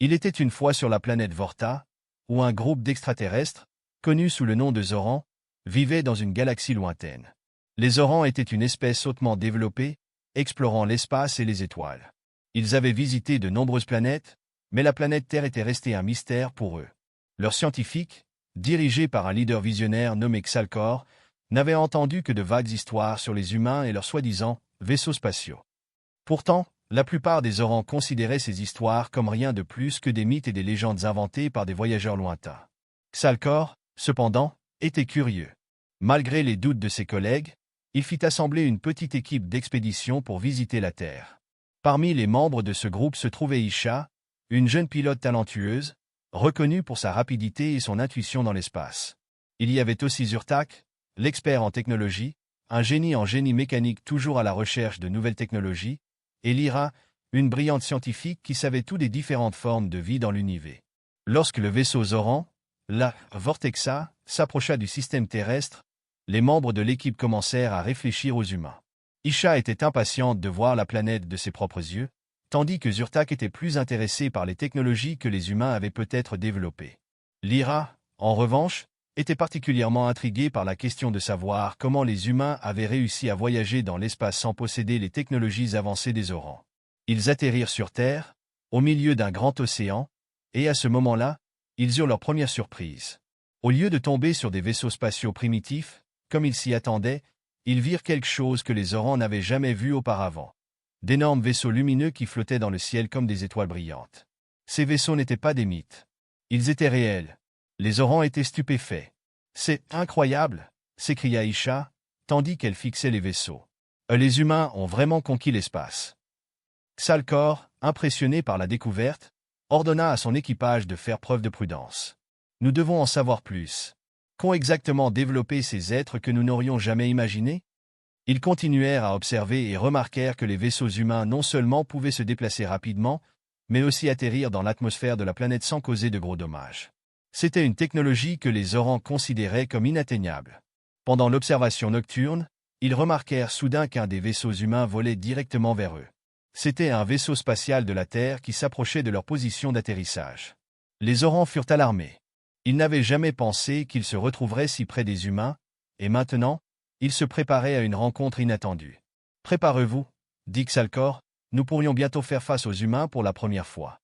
Il était une fois sur la planète Vorta, où un groupe d'extraterrestres, connu sous le nom de Zorans, vivait dans une galaxie lointaine. Les Zorans étaient une espèce hautement développée, explorant l'espace et les étoiles. Ils avaient visité de nombreuses planètes, mais la planète Terre était restée un mystère pour eux. Leurs scientifiques, dirigés par un leader visionnaire nommé Xalcor, n'avaient entendu que de vagues histoires sur les humains et leurs soi-disant vaisseaux spatiaux. Pourtant, la plupart des Zorans considéraient ces histoires comme rien de plus que des mythes et des légendes inventées par des voyageurs lointains. Xalcor, cependant, était curieux. Malgré les doutes de ses collègues, il fit assembler une petite équipe d'expédition pour visiter la Terre. Parmi les membres de ce groupe se trouvait Isha, une jeune pilote talentueuse, reconnue pour sa rapidité et son intuition dans l'espace. Il y avait aussi Zurtak, l'expert en technologie, un génie en génie mécanique toujours à la recherche de nouvelles technologies, et Lyra, une brillante scientifique qui savait tout des différentes formes de vie dans l'univers. Lorsque le vaisseau Zoran, la Vortexa, s'approcha du système terrestre, les membres de l'équipe commencèrent à réfléchir aux humains. Isha était impatiente de voir la planète de ses propres yeux, tandis que Zurtak était plus intéressé par les technologies que les humains avaient peut-être développées. Lyra, en revanche, était particulièrement intriguée par la question de savoir comment les humains avaient réussi à voyager dans l'espace sans posséder les technologies avancées des Zorans. Ils atterrirent sur Terre, au milieu d'un grand océan, et à ce moment-là, ils eurent leur première surprise. Au lieu de tomber sur des vaisseaux spatiaux primitifs, comme ils s'y attendaient, ils virent quelque chose que les Zorans n'avaient jamais vu auparavant. D'énormes vaisseaux lumineux qui flottaient dans le ciel comme des étoiles brillantes. Ces vaisseaux n'étaient pas des mythes. Ils étaient réels. Les Zorans étaient stupéfaits. « C'est incroyable !» s'écria Isha, tandis qu'elle fixait les vaisseaux. « Les humains ont vraiment conquis l'espace. » Xalcor, impressionné par la découverte, ordonna à son équipage de faire preuve de prudence. « Nous devons en savoir plus. Qu'ont exactement développé ces êtres que nous n'aurions jamais imaginés ?» Ils continuèrent à observer et remarquèrent que les vaisseaux humains non seulement pouvaient se déplacer rapidement, mais aussi atterrir dans l'atmosphère de la planète sans causer de gros dommages. C'était une technologie que les Zorans considéraient comme inatteignable. Pendant l'observation nocturne, ils remarquèrent soudain qu'un des vaisseaux humains volait directement vers eux. C'était un vaisseau spatial de la Terre qui s'approchait de leur position d'atterrissage. Les Zorans furent alarmés. Ils n'avaient jamais pensé qu'ils se retrouveraient si près des humains, et maintenant, ils se préparaient à une rencontre inattendue. « Préparez-vous, » dit Xalcor, « nous pourrions bientôt faire face aux humains pour la première fois. »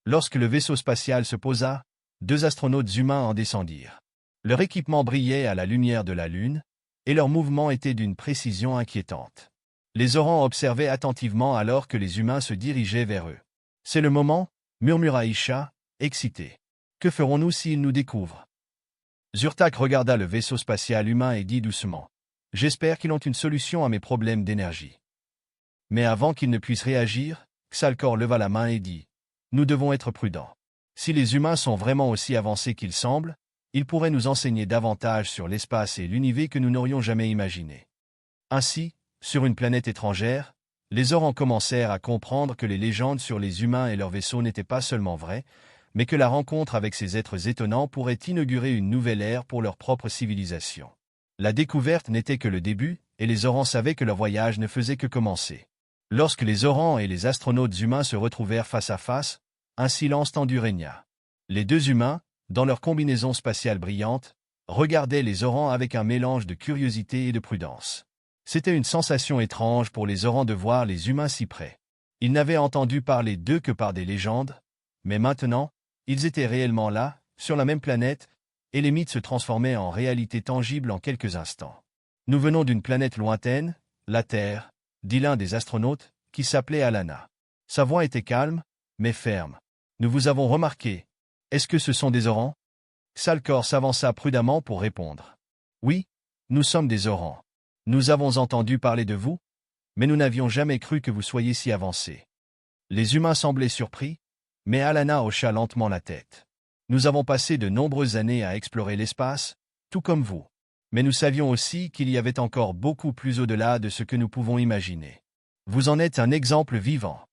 Lorsque le vaisseau spatial se posa, 2 astronautes humains en descendirent. Leur équipement brillait à la lumière de la Lune, et leurs mouvements étaient d'une précision inquiétante. Les Zorans observaient attentivement alors que les humains se dirigeaient vers eux. « C'est le moment » murmura Isha, excité. « Que ferons-nous s'ils nous découvrent ?» Zurtak regarda le vaisseau spatial humain et dit doucement. « J'espère qu'ils ont une solution à mes problèmes d'énergie. » Mais avant qu'il ne puisse réagir, Xalcor leva la main et dit « Nous devons être prudents. Si les humains sont vraiment aussi avancés qu'ils semblent, ils pourraient nous enseigner davantage sur l'espace et l'univers que nous n'aurions jamais imaginé. » Ainsi, sur une planète étrangère, les Zorans commencèrent à comprendre que les légendes sur les humains et leurs vaisseaux n'étaient pas seulement vraies, mais que la rencontre avec ces êtres étonnants pourrait inaugurer une nouvelle ère pour leur propre civilisation. La découverte n'était que le début, et les Zorans savaient que leur voyage ne faisait que commencer. Lorsque les Zorans et les astronautes humains se retrouvèrent face à face, un silence tendu régna. Les 2 humains, dans leur combinaison spatiale brillante, regardaient les Zorans avec un mélange de curiosité et de prudence. C'était une sensation étrange pour les Zorans de voir les humains si près. Ils n'avaient entendu parler d'eux que par des légendes, mais maintenant, ils étaient réellement là, sur la même planète, et les mythes se transformaient en réalité tangible en quelques instants. « Nous venons d'une planète lointaine, la Terre », dit l'un des astronautes, qui s'appelait Alana. Sa voix était calme, mais ferme. « Nous vous avons remarqué. Est-ce que ce sont des Zorans ?» Xalcor s'avança prudemment pour répondre. « Oui, nous sommes des Zorans. Nous avons entendu parler de vous, mais nous n'avions jamais cru que vous soyez si avancés. » Les humains semblaient surpris, mais Alana hocha lentement la tête. « Nous avons passé de nombreuses années à explorer l'espace, tout comme vous. Mais nous savions aussi qu'il y avait encore beaucoup plus au-delà de ce que nous pouvons imaginer. Vous en êtes un exemple vivant. »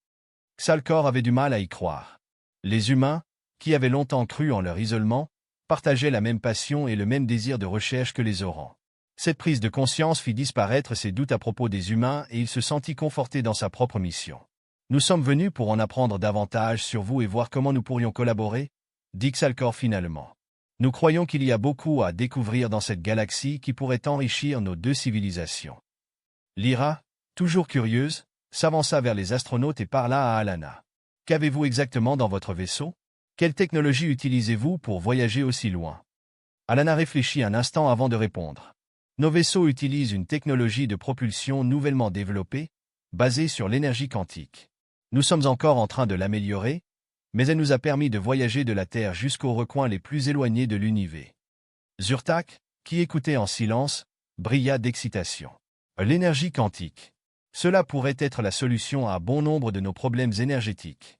Xalcor avait du mal à y croire. Les humains, qui avaient longtemps cru en leur isolement, partageaient la même passion et le même désir de recherche que les Zorans. Cette prise de conscience fit disparaître ses doutes à propos des humains et il se sentit conforté dans sa propre mission. Nous sommes venus pour en apprendre davantage sur vous et voir comment nous pourrions collaborer, dit Xalcor finalement. Nous croyons qu'il y a beaucoup à découvrir dans cette galaxie qui pourrait enrichir nos deux civilisations. Lyra, toujours curieuse, s'avança vers les astronautes et parla à Alana. Qu'avez-vous exactement dans votre vaisseau? Quelle technologie utilisez-vous pour voyager aussi loin? Alana réfléchit un instant avant de répondre. Nos vaisseaux utilisent une technologie de propulsion nouvellement développée, basée sur l'énergie quantique. Nous sommes encore en train de l'améliorer, mais elle nous a permis de voyager de la Terre jusqu'aux recoins les plus éloignés de l'univers. Zurtak, qui écoutait en silence, brilla d'excitation. L'énergie quantique. Cela pourrait être la solution à bon nombre de nos problèmes énergétiques.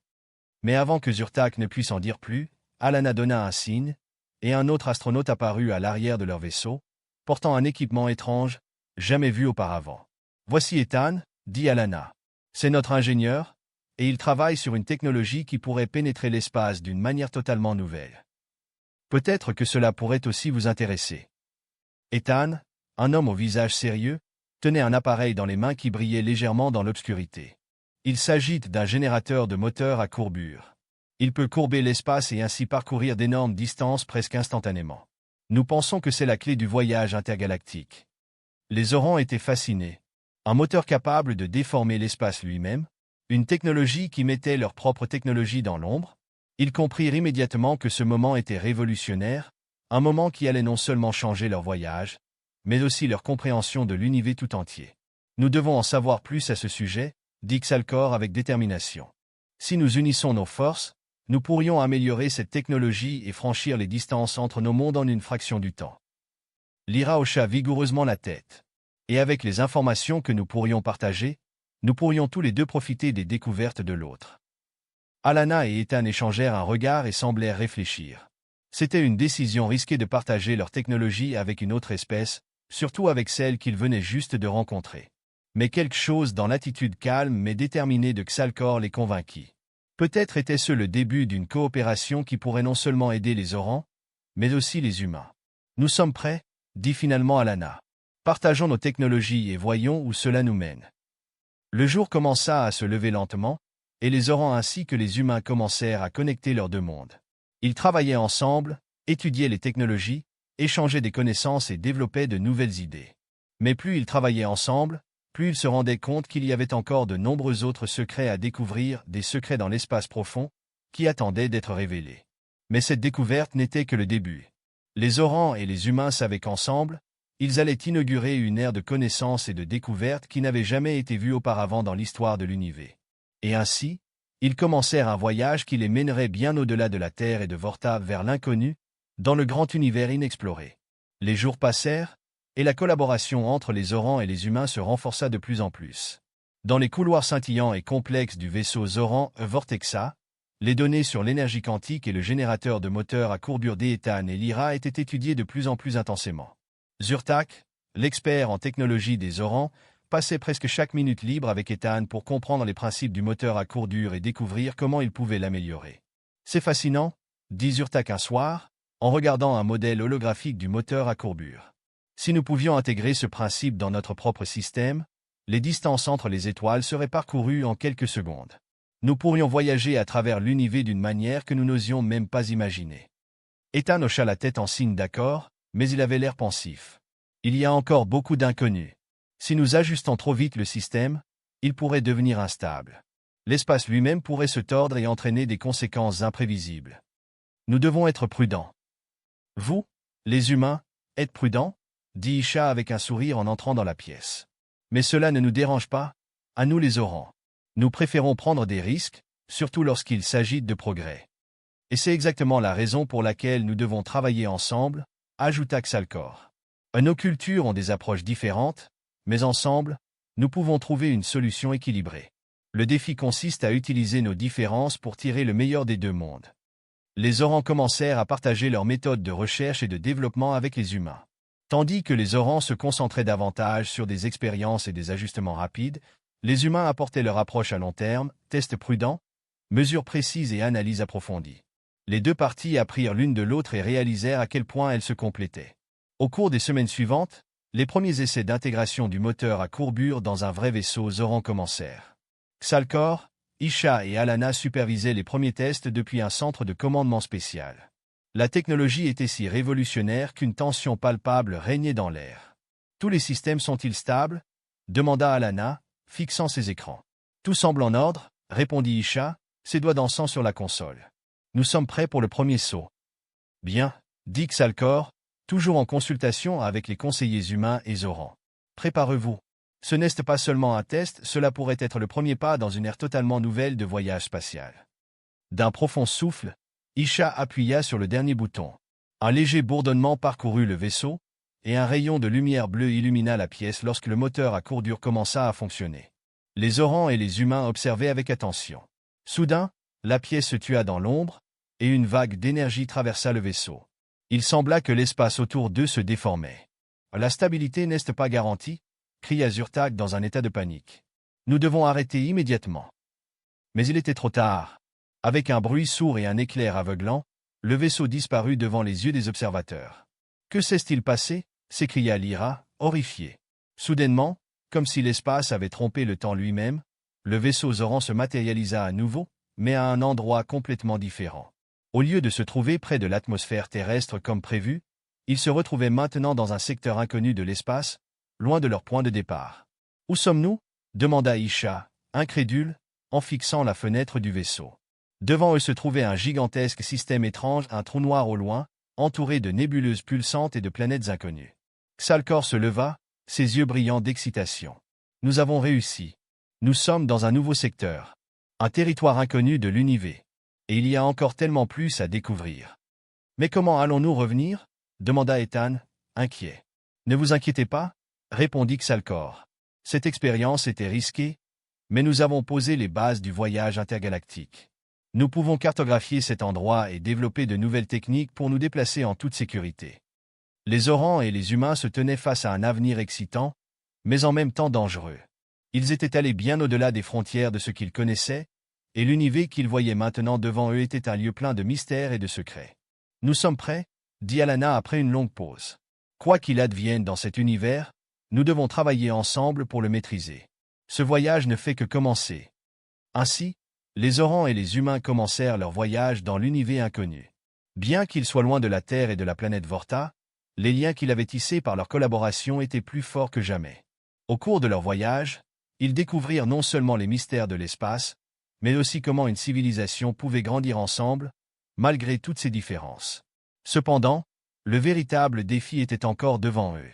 Mais avant que Zurtak ne puisse en dire plus, Alana donna un signe, et un autre astronaute apparut à l'arrière de leur vaisseau, portant un équipement étrange, jamais vu auparavant. Voici Ethan, dit Alana. C'est notre ingénieur, et il travaille sur une technologie qui pourrait pénétrer l'espace d'une manière totalement nouvelle. Peut-être que cela pourrait aussi vous intéresser. Ethan, un homme au visage sérieux, tenait un appareil dans les mains qui brillait légèrement dans l'obscurité. Il s'agit d'un générateur de moteur à courbure. Il peut courber l'espace et ainsi parcourir d'énormes distances presque instantanément. Nous pensons que c'est la clé du voyage intergalactique. Les Zorans étaient fascinés. Un moteur capable de déformer l'espace lui-même, une technologie qui mettait leur propre technologie dans l'ombre. Ils comprirent immédiatement que ce moment était révolutionnaire, un moment qui allait non seulement changer leur voyage, mais aussi leur compréhension de l'univers tout entier. Nous devons en savoir plus à ce sujet, dit Xalcor avec détermination. Si nous unissons nos forces, nous pourrions améliorer cette technologie et franchir les distances entre nos mondes en une fraction du temps. Lyra hocha vigoureusement la tête. Et avec les informations que nous pourrions partager, nous pourrions tous les deux profiter des découvertes de l'autre. Alana et Ethan échangèrent un regard et semblèrent réfléchir. C'était une décision risquée de partager leur technologie avec une autre espèce, surtout avec celle qu'ils venaient juste de rencontrer. Mais quelque chose dans l'attitude calme mais déterminée de Xalcor les convainquit. Peut-être était-ce le début d'une coopération qui pourrait non seulement aider les Zorans, mais aussi les humains. Nous sommes prêts, dit finalement Alana. Partageons nos technologies et voyons où cela nous mène. Le jour commença à se lever lentement, et les Zorans ainsi que les humains commencèrent à connecter leurs deux mondes. Ils travaillaient ensemble, étudiaient les technologies, échangeaient des connaissances et développaient de nouvelles idées. Mais plus ils travaillaient ensemble, plus ils se rendaient compte qu'il y avait encore de nombreux autres secrets à découvrir, des secrets dans l'espace profond, qui attendaient d'être révélés. Mais cette découverte n'était que le début. Les Zorans et les humains savaient qu'ensemble, ils allaient inaugurer une ère de connaissances et de découvertes qui n'avait jamais été vue auparavant dans l'histoire de l'univers. Et ainsi, ils commencèrent un voyage qui les mènerait bien au-delà de la Terre et de Vorta vers l'inconnu, dans le grand univers inexploré. Les jours passèrent, et la collaboration entre les Zorans et les humains se renforça de plus en plus. Dans les couloirs scintillants et complexes du vaisseau Zoran Vortexa, les données sur l'énergie quantique et le générateur de moteur à courbure d'Ethan et Lyra étaient étudiées de plus en plus intensément. Zurtak, l'expert en technologie des Zorans, passait presque chaque minute libre avec Ethan pour comprendre les principes du moteur à courbure et découvrir comment il pouvait l'améliorer. C'est fascinant, dit Zurtak un soir, en regardant un modèle holographique du moteur à courbure. Si nous pouvions intégrer ce principe dans notre propre système, les distances entre les étoiles seraient parcourues en quelques secondes. Nous pourrions voyager à travers l'univers d'une manière que nous n'osions même pas imaginer. Ethan hocha la tête en signe d'accord, mais il avait l'air pensif. Il y a encore beaucoup d'inconnus. Si nous ajustons trop vite le système, il pourrait devenir instable. L'espace lui-même pourrait se tordre et entraîner des conséquences imprévisibles. Nous devons être prudents. Vous, les humains, êtes prudents, dit Isha avec un sourire en entrant dans la pièce. Mais cela ne nous dérange pas, à nous les Zorans. Nous préférons prendre des risques, surtout lorsqu'il s'agit de progrès. Et c'est exactement la raison pour laquelle nous devons travailler ensemble, ajouta Xalcor. Nos cultures ont des approches différentes, mais ensemble, nous pouvons trouver une solution équilibrée. Le défi consiste à utiliser nos différences pour tirer le meilleur des deux mondes. Les Zorans commencèrent à partager leurs méthodes de recherche et de développement avec les humains. Tandis que les Zorans se concentraient davantage sur des expériences et des ajustements rapides, les humains apportaient leur approche à long terme, tests prudents, mesures précises et analyses approfondies. Les deux parties apprirent l'une de l'autre et réalisèrent à quel point elles se complétaient. Au cours des semaines suivantes, les premiers essais d'intégration du moteur à courbure dans un vrai vaisseau Zoran commencèrent. Xalcor, Isha et Alana supervisaient les premiers tests depuis un centre de commandement spécial. La technologie était si révolutionnaire qu'une tension palpable régnait dans l'air. « Tous les systèmes sont-ils stables ?» demanda Alana, fixant ses écrans. « Tout semble en ordre », répondit Isha, ses doigts dansant sur la console. « Nous sommes prêts pour le premier saut. »« Bien », dit Xalcor, toujours en consultation avec les conseillers humains et Zoran. « Préparez-vous. Ce n'est pas seulement un test, cela pourrait être le premier pas dans une ère totalement nouvelle de voyage spatial. » D'un profond souffle, Isha appuya sur le dernier bouton. Un léger bourdonnement parcourut le vaisseau, et un rayon de lumière bleue illumina la pièce lorsque le moteur à courbure commença à fonctionner. Les Zorans et les humains observaient avec attention. Soudain, la pièce se tua dans l'ombre, et une vague d'énergie traversa le vaisseau. Il sembla que l'espace autour d'eux se déformait. « La stabilité n'est pas garantie ?» cria Zurtak dans un état de panique. « Nous devons arrêter immédiatement. » Mais il était trop tard. Avec un bruit sourd et un éclair aveuglant, le vaisseau disparut devant les yeux des observateurs. « Que s'est-il passé ?» s'écria Lyra, horrifiée. Soudainement, comme si l'espace avait trompé le temps lui-même, le vaisseau Zoran se matérialisa à nouveau, mais à un endroit complètement différent. Au lieu de se trouver près de l'atmosphère terrestre comme prévu, il se retrouvait maintenant dans un secteur inconnu de l'espace, loin de leur point de départ. « Où sommes-nous » demanda Isha, incrédule, en fixant la fenêtre du vaisseau. Devant eux se trouvait un gigantesque système étrange, un trou noir au loin, entouré de nébuleuses pulsantes et de planètes inconnues. Xalcor se leva, ses yeux brillants d'excitation. « Nous avons réussi. Nous sommes dans un nouveau secteur. Un territoire inconnu de l'univers. Et il y a encore tellement plus à découvrir. »« Mais comment allons-nous revenir » demanda Ethan, inquiet. « Ne vous inquiétez pas, » répondit Xalcor. « Cette expérience était risquée, mais nous avons posé les bases du voyage intergalactique. Nous pouvons cartographier cet endroit et développer de nouvelles techniques pour nous déplacer en toute sécurité. » Les Zorans et les humains se tenaient face à un avenir excitant, mais en même temps dangereux. Ils étaient allés bien au-delà des frontières de ce qu'ils connaissaient, et l'univers qu'ils voyaient maintenant devant eux était un lieu plein de mystères et de secrets. « Nous sommes prêts » dit Alana après une longue pause. « Quoi qu'il advienne dans cet univers, nous devons travailler ensemble pour le maîtriser. Ce voyage ne fait que commencer. » Ainsi, les Zorans et les humains commencèrent leur voyage dans l'univers inconnu. Bien qu'ils soient loin de la Terre et de la planète Vorta, les liens qu'ils avaient tissés par leur collaboration étaient plus forts que jamais. Au cours de leur voyage, ils découvrirent non seulement les mystères de l'espace, mais aussi comment une civilisation pouvait grandir ensemble, malgré toutes ses différences. Cependant, le véritable défi était encore devant eux.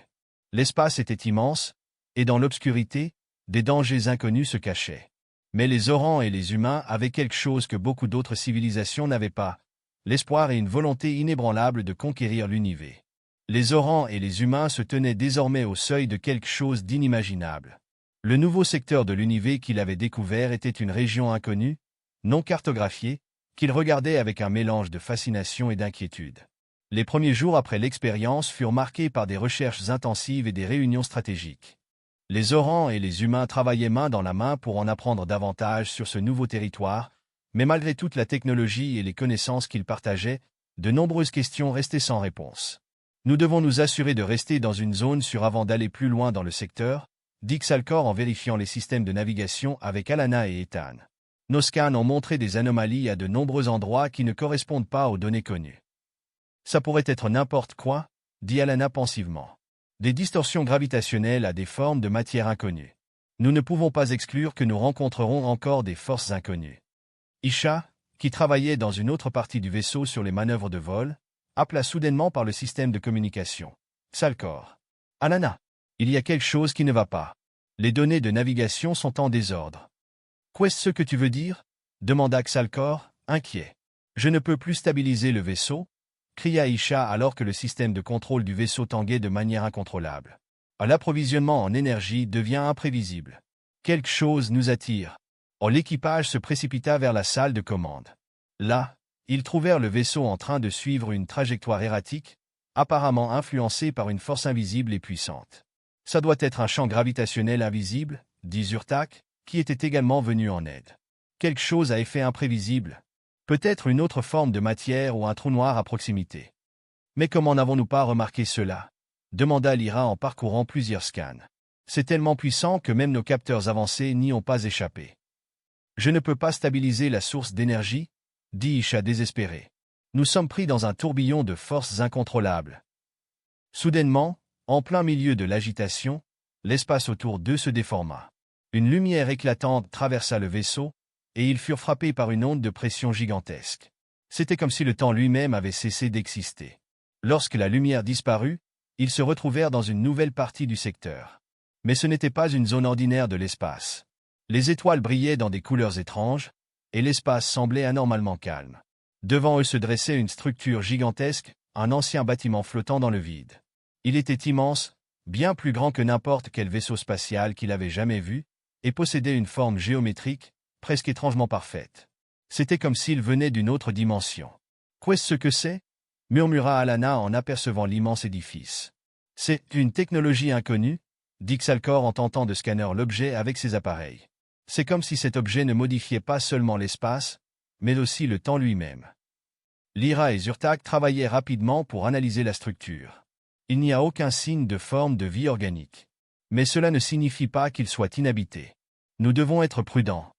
L'espace était immense, et dans l'obscurité, des dangers inconnus se cachaient. Mais les Zorans et les humains avaient quelque chose que beaucoup d'autres civilisations n'avaient pas, l'espoir et une volonté inébranlable de conquérir l'univers. Les Zorans et les humains se tenaient désormais au seuil de quelque chose d'inimaginable. Le nouveau secteur de l'univers qu'ils avaient découvert était une région inconnue, non cartographiée, qu'ils regardaient avec un mélange de fascination et d'inquiétude. Les premiers jours après l'expérience furent marqués par des recherches intensives et des réunions stratégiques. Les Zorans et les humains travaillaient main dans la main pour en apprendre davantage sur ce nouveau territoire, mais malgré toute la technologie et les connaissances qu'ils partageaient, de nombreuses questions restaient sans réponse. « Nous devons nous assurer de rester dans une zone sûre avant d'aller plus loin dans le secteur, » dit Xalcor en vérifiant les systèmes de navigation avec Alana et Ethan. « Nos scans ont montré des anomalies à de nombreux endroits qui ne correspondent pas aux données connues. »« Ça pourrait être n'importe quoi, » dit Alana pensivement. « Des distorsions gravitationnelles à des formes de matière inconnues. Nous ne pouvons pas exclure que nous rencontrerons encore des forces inconnues. » Isha, qui travaillait dans une autre partie du vaisseau sur les manœuvres de vol, appela soudainement par le système de communication. « Xalcor. Alana. Il y a quelque chose qui ne va pas. Les données de navigation sont en désordre. »« Qu'est-ce ce que tu veux dire » demanda Xalcor, inquiet. « Je ne peux plus stabiliser le vaisseau » cria Isha alors que le système de contrôle du vaisseau tanguait de manière incontrôlable. « L'approvisionnement en énergie devient imprévisible. Quelque chose nous attire. » L'équipage se précipita vers la salle de commande. Là, ils trouvèrent le vaisseau en train de suivre une trajectoire erratique, apparemment influencée par une force invisible et puissante. « Ça doit être un champ gravitationnel invisible, » dit Zurtak, qui était également venu en aide. « Quelque chose à effet imprévisible. Peut-être une autre forme de matière ou un trou noir à proximité. »« Mais comment n'avons-nous pas remarqué cela ?» demanda Lyra en parcourant plusieurs scans. « C'est tellement puissant que même nos capteurs avancés n'y ont pas échappé. » Je ne peux pas stabiliser la source d'énergie, dit Isha désespéré. Nous sommes pris dans un tourbillon de forces incontrôlables. Soudainement, en plein milieu de l'agitation, l'espace autour d'eux se déforma. Une lumière éclatante traversa le vaisseau, et ils furent frappés par une onde de pression gigantesque. C'était comme si le temps lui-même avait cessé d'exister. Lorsque la lumière disparut, ils se retrouvèrent dans une nouvelle partie du secteur. Mais ce n'était pas une zone ordinaire de l'espace. Les étoiles brillaient dans des couleurs étranges, et l'espace semblait anormalement calme. Devant eux se dressait une structure gigantesque, un ancien bâtiment flottant dans le vide. Il était immense, bien plus grand que n'importe quel vaisseau spatial qu'il avait jamais vu, et possédait une forme géométrique, presque étrangement parfaite. C'était comme s'il venait d'une autre dimension. « Qu'est-ce que c'est » murmura Alana en apercevant l'immense édifice. « C'est une technologie inconnue » dit Xalcor en tentant de scanner l'objet avec ses appareils. C'est comme si cet objet ne modifiait pas seulement l'espace, mais aussi le temps lui-même. Lyra et Zurtak travaillaient rapidement pour analyser la structure. Il n'y a aucun signe de forme de vie organique. Mais cela ne signifie pas qu'il soit inhabité. Nous devons être prudents.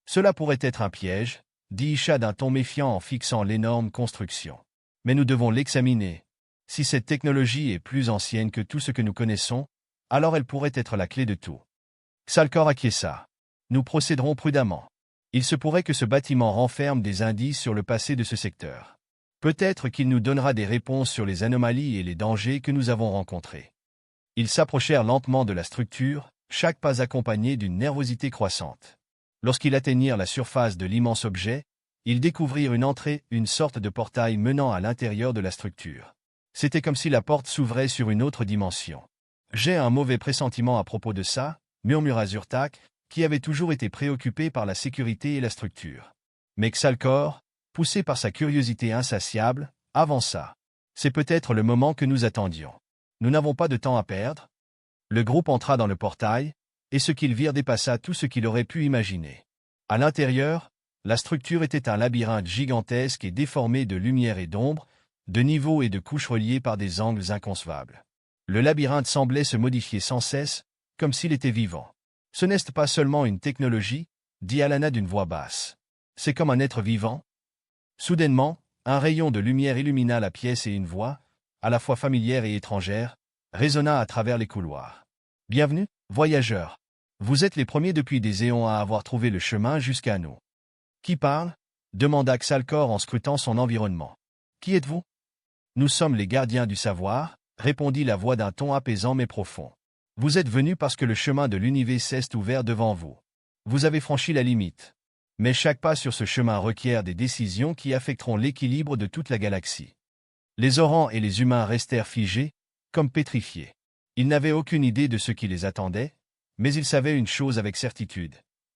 Cela pourrait être un piège, dit Isha d'un ton méfiant en fixant l'énorme construction. Mais nous devons l'examiner. Si cette technologie est plus ancienne que tout ce que nous connaissons, alors elle pourrait être la clé de tout. Xalcor acquiesça. Nous procéderons prudemment. Il se pourrait que ce bâtiment renferme des indices sur le passé de ce secteur. Peut-être qu'il nous donnera des réponses sur les anomalies et les dangers que nous avons rencontrés. Ils s'approchèrent lentement de la structure, chaque pas accompagné d'une nervosité croissante. Lorsqu'ils atteignirent la surface de l'immense objet, ils découvrirent une entrée, une sorte de portail menant à l'intérieur de la structure. C'était comme si la porte s'ouvrait sur une autre dimension. « J'ai un mauvais pressentiment à propos de ça », murmura Zurtak, qui avait toujours été préoccupé par la sécurité et la structure. Mais Xalcor, poussé par sa curiosité insatiable, avança. « C'est peut-être le moment que nous attendions. Nous n'avons pas de temps à perdre. » Le groupe entra dans le portail, et ce qu'ils virent dépassa tout ce qu'il aurait pu imaginer. À l'intérieur, la structure était un labyrinthe gigantesque et déformé de lumière et d'ombre, de niveaux et de couches reliées par des angles inconcevables. Le labyrinthe semblait se modifier sans cesse, comme s'il était vivant. « Ce n'est pas seulement une technologie, » dit Alana d'une voix basse. « C'est comme un être vivant. » Soudainement, un rayon de lumière illumina la pièce et une voix, à la fois familière et étrangère, résonna à travers les couloirs. « Bienvenue, voyageurs. Vous êtes les premiers depuis des éons à avoir trouvé le chemin jusqu'à nous. »« Qui parle » demanda Xalcor en scrutant son environnement. « Qui êtes-vous » ? « Nous sommes les gardiens du savoir » répondit la voix d'un ton apaisant mais profond. « Vous êtes venus parce que le chemin de l'univers s'est ouvert devant vous. Vous avez franchi la limite. Mais chaque pas sur ce chemin requiert des décisions qui affecteront l'équilibre de toute la galaxie. » Les Orans et les humains restèrent figés, comme pétrifiés. Ils n'avaient aucune idée de ce qui les attendait, mais ils savaient une chose avec certitude.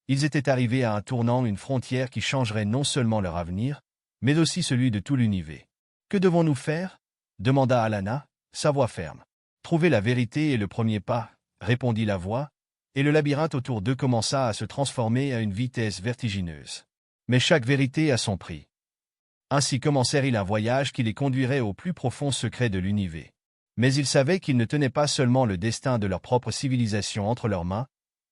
Ils étaient arrivés à un tournant, une frontière qui changerait non seulement leur avenir, mais aussi celui de tout l'univers. « Que devons-nous faire » demanda Alana, sa voix ferme. « Trouver la vérité est le premier pas, » répondit la voix, et le labyrinthe autour d'eux commença à se transformer à une vitesse vertigineuse. Mais chaque vérité a son prix. Ainsi commencèrent-ils un voyage qui les conduirait au plus profond secret de l'univers. Mais ils savaient qu'ils ne tenaient pas seulement le destin de leur propre civilisation entre leurs mains,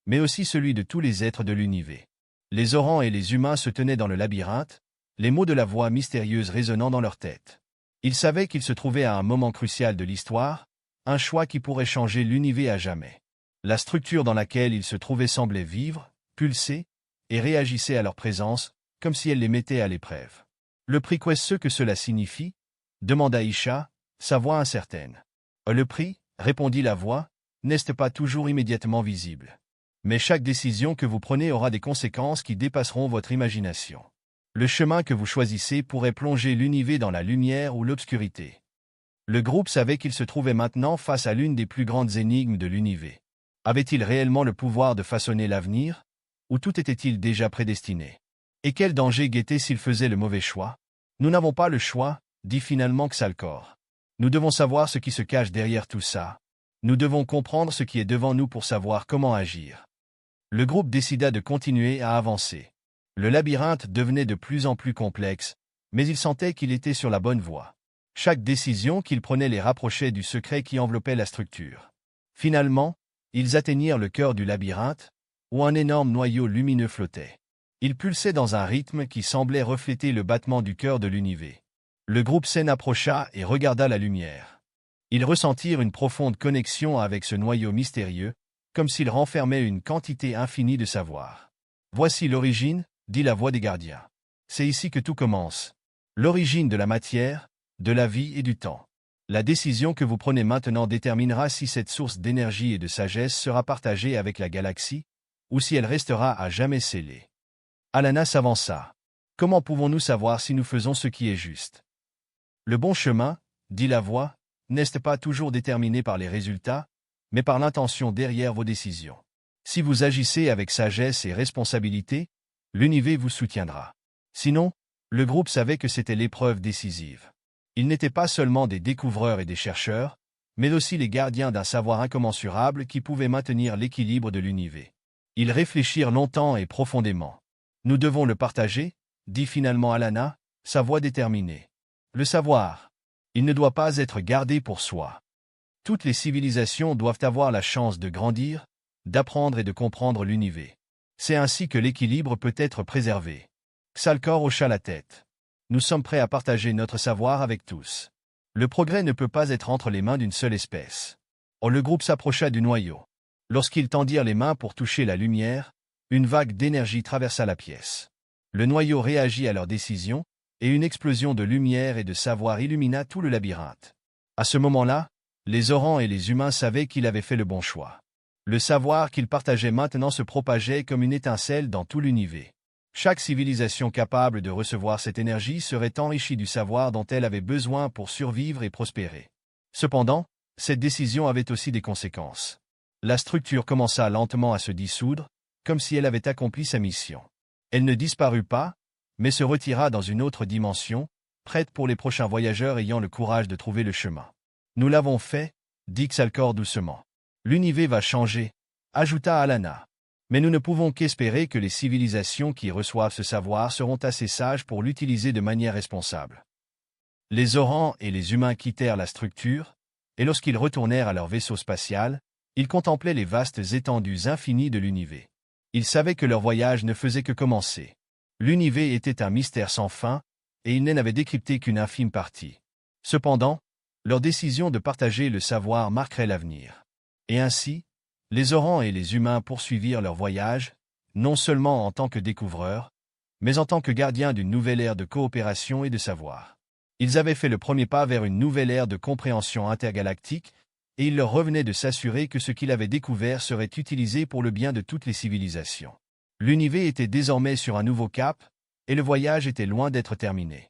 mais aussi celui de tous les êtres de l'univers. Les Orans et les humains se tenaient dans le labyrinthe, les mots de la voix mystérieuse résonnant dans leur tête. Ils savaient qu'ils se trouvaient à un moment crucial de l'histoire, un choix qui pourrait changer l'univers à jamais. La structure dans laquelle ils se trouvaient semblait vivre, pulser, et réagissait à leur présence, comme si elle les mettait à l'épreuve. « Le prix, qu'est-ce que cela signifie » demanda Isha, sa voix incertaine. « Le prix, » répondit la voix, « n'est pas toujours immédiatement visible. Mais chaque décision que vous prenez aura des conséquences qui dépasseront votre imagination. Le chemin que vous choisissez pourrait plonger l'univers dans la lumière ou l'obscurité. » Le groupe savait qu'il se trouvait maintenant face à l'une des plus grandes énigmes de l'univers. Avait-il réellement le pouvoir de façonner l'avenir, ou tout était-il déjà prédestiné? Et quel danger guettait s'il faisait le mauvais choix? « Nous n'avons pas le choix, » dit finalement Xalcor. « Nous devons savoir ce qui se cache derrière tout ça. Nous devons comprendre ce qui est devant nous pour savoir comment agir. » Le groupe décida de continuer à avancer. Le labyrinthe devenait de plus en plus complexe, mais il sentait qu'il était sur la bonne voie. Chaque décision qu'il prenait les rapprochait du secret qui enveloppait la structure. Finalement, ils atteignirent le cœur du labyrinthe, où un énorme noyau lumineux flottait. Il pulsait dans un rythme qui semblait refléter le battement du cœur de l'univers. Le groupe Sen approcha et regarda la lumière. Ils ressentirent une profonde connexion avec ce noyau mystérieux, comme s'il renfermait une quantité infinie de savoir. « Voici l'origine, dit la voix des gardiens. C'est ici que tout commence. L'origine de la matière, de la vie et du temps. La décision que vous prenez maintenant déterminera si cette source d'énergie et de sagesse sera partagée avec la galaxie, ou si elle restera à jamais scellée. » Alana s'avança. « Comment pouvons-nous savoir si nous faisons ce qui est juste? Le bon chemin, dit la voix, n'est pas toujours déterminé par les résultats, mais par l'intention derrière vos décisions. Si vous agissez avec sagesse et responsabilité, l'univers vous soutiendra. Sinon, le groupe savait que c'était l'épreuve décisive. Ils n'étaient pas seulement des découvreurs et des chercheurs, mais aussi les gardiens d'un savoir incommensurable qui pouvait maintenir l'équilibre de l'univers. Ils réfléchirent longtemps et profondément. « Nous devons le partager, dit finalement Alana, sa voix déterminée. Le savoir, il ne doit pas être gardé pour soi. Toutes les civilisations doivent avoir la chance de grandir, d'apprendre et de comprendre l'univers. C'est ainsi que l'équilibre peut être préservé. » Xalcor hocha la tête. « Nous sommes prêts à partager notre savoir avec tous. Le progrès ne peut pas être entre les mains d'une seule espèce. » Or le groupe s'approcha du noyau. Lorsqu'ils tendirent les mains pour toucher la lumière, une vague d'énergie traversa la pièce. Le noyau réagit à leur décision, et une explosion de lumière et de savoir illumina tout le labyrinthe. À ce moment-là, les Orans et les humains savaient qu'ils avaient fait le bon choix. Le savoir qu'ils partageaient maintenant se propageait comme une étincelle dans tout l'univers. Chaque civilisation capable de recevoir cette énergie serait enrichie du savoir dont elle avait besoin pour survivre et prospérer. Cependant, cette décision avait aussi des conséquences. La structure commença lentement à se dissoudre, comme si elle avait accompli sa mission. Elle ne disparut pas, mais se retira dans une autre dimension, prête pour les prochains voyageurs ayant le courage de trouver le chemin. « Nous l'avons fait, dit Xalcor doucement. L'univers va changer, ajouta Alana. Mais nous ne pouvons qu'espérer que les civilisations qui reçoivent ce savoir seront assez sages pour l'utiliser de manière responsable. » Les Orans et les humains quittèrent la structure, et lorsqu'ils retournèrent à leur vaisseau spatial, ils contemplaient les vastes étendues infinies de l'univers. Ils savaient que leur voyage ne faisait que commencer. L'univers était un mystère sans fin, et ils n'en avaient décrypté qu'une infime partie. Cependant, leur décision de partager le savoir marquerait l'avenir. Et ainsi, les Orans et les humains poursuivirent leur voyage, non seulement en tant que découvreurs, mais en tant que gardiens d'une nouvelle ère de coopération et de savoir. Ils avaient fait le premier pas vers une nouvelle ère de compréhension intergalactique, et il leur revenait de s'assurer que ce qu'ils avaient découvert serait utilisé pour le bien de toutes les civilisations. L'univers était désormais sur un nouveau cap, et le voyage était loin d'être terminé.